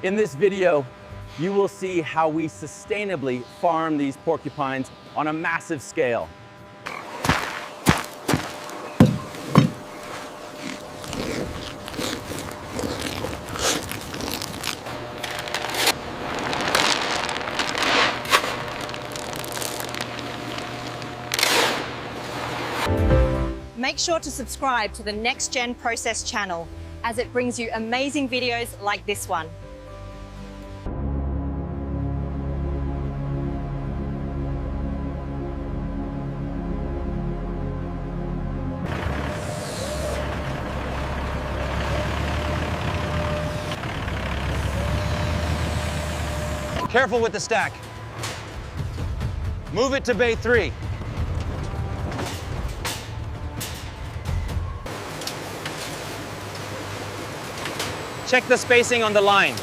In this video, you will see how we sustainably farm these porcupines on a massive scale. Make sure to subscribe to the Next Gen Process channel, as it brings you amazing videos like this one. Careful with the stack. Move it to bay 3. Check the spacing on the line.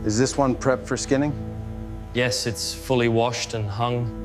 Is this one prepped for skinning? Yes, it's fully washed and hung.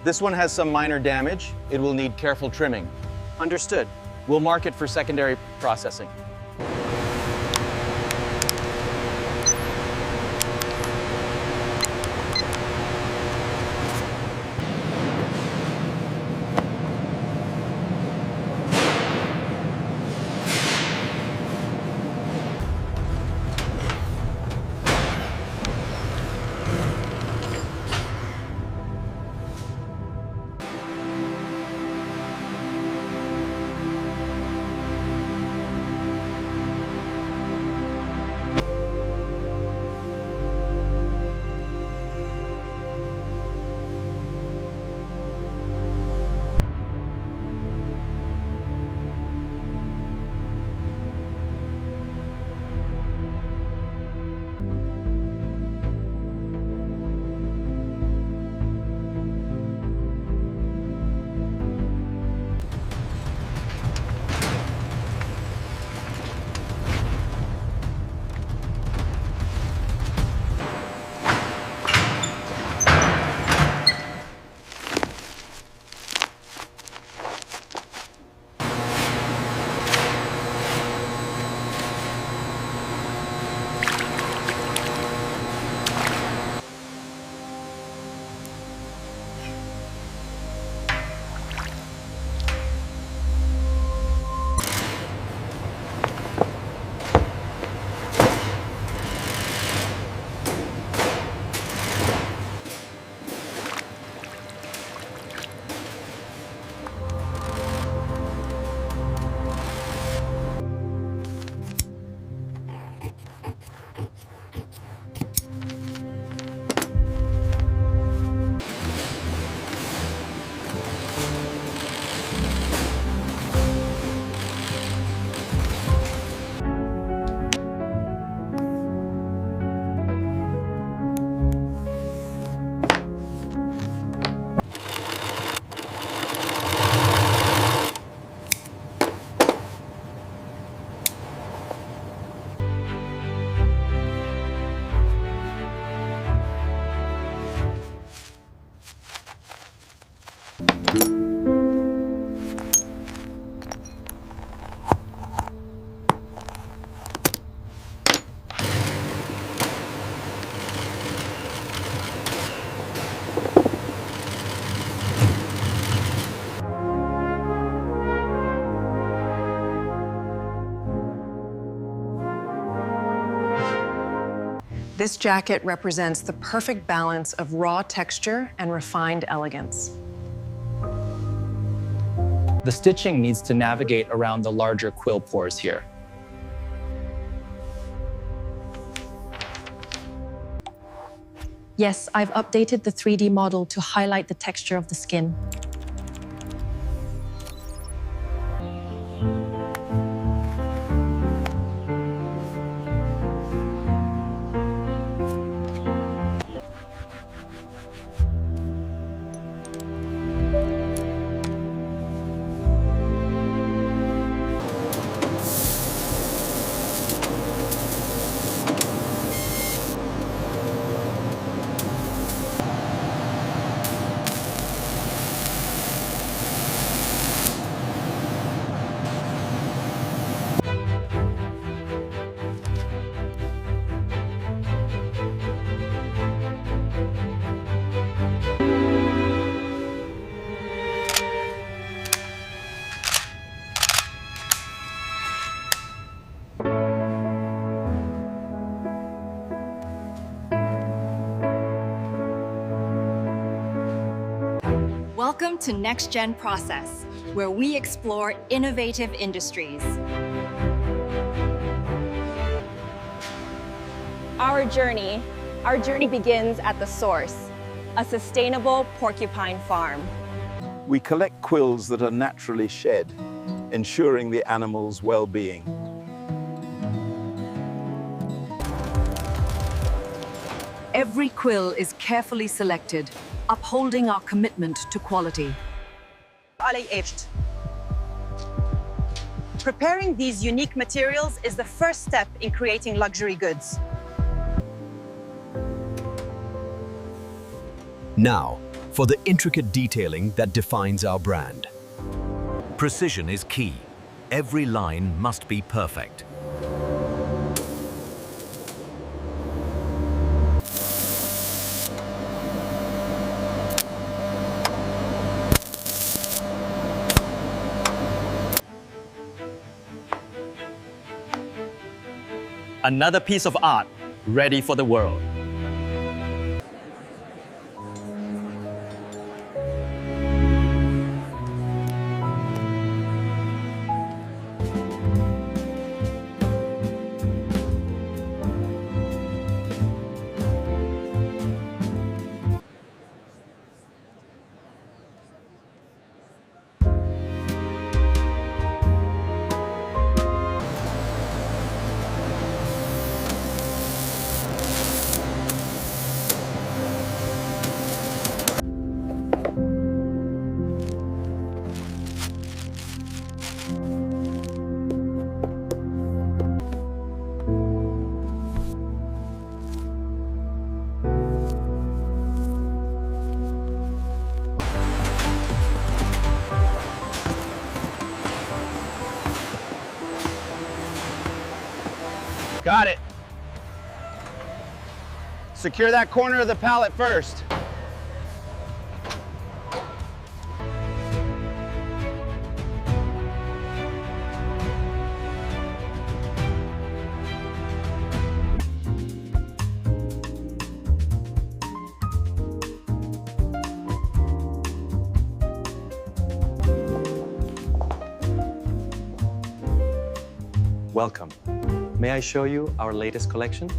This one has some minor damage. It will need careful trimming. Understood. We'll mark it for secondary processing. This jacket represents the perfect balance of raw texture and refined elegance. The stitching needs to navigate around the larger quill pores here. Yes, I've updated the 3D model to highlight the texture of the skin. Welcome to Next Gen Process, where we explore innovative industries. Our journey begins at the source, a sustainable porcupine farm. We collect quills that are naturally shed, ensuring the animal's well-being. Every quill is carefully selected, upholding our commitment to quality. Preparing these unique materials is the first step in creating luxury goods. Now, for the intricate detailing that defines our brand. Precision is key. Every line must be perfect. Another piece of art ready for the world. Got it. Secure that corner of the pallet first. Welcome. May I show you our latest collection?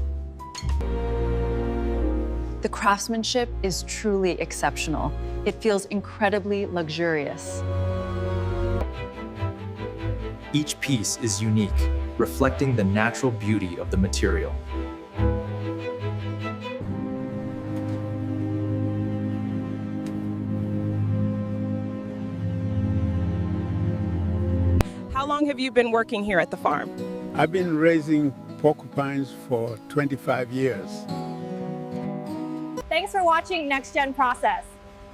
The craftsmanship is truly exceptional. It feels incredibly luxurious. Each piece is unique, reflecting the natural beauty of the material. How long have you been working here at the farm? I've been raising porcupines for 25 years. Thanks for watching Next Gen Process.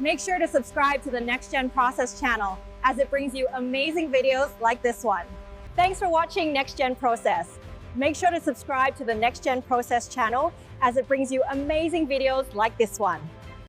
Make sure to subscribe to the Next Gen Process channel as it brings you amazing videos like this one. Thanks for watching Next Gen Process. Make sure to subscribe to the Next Gen Process channel as it brings you amazing videos like this one.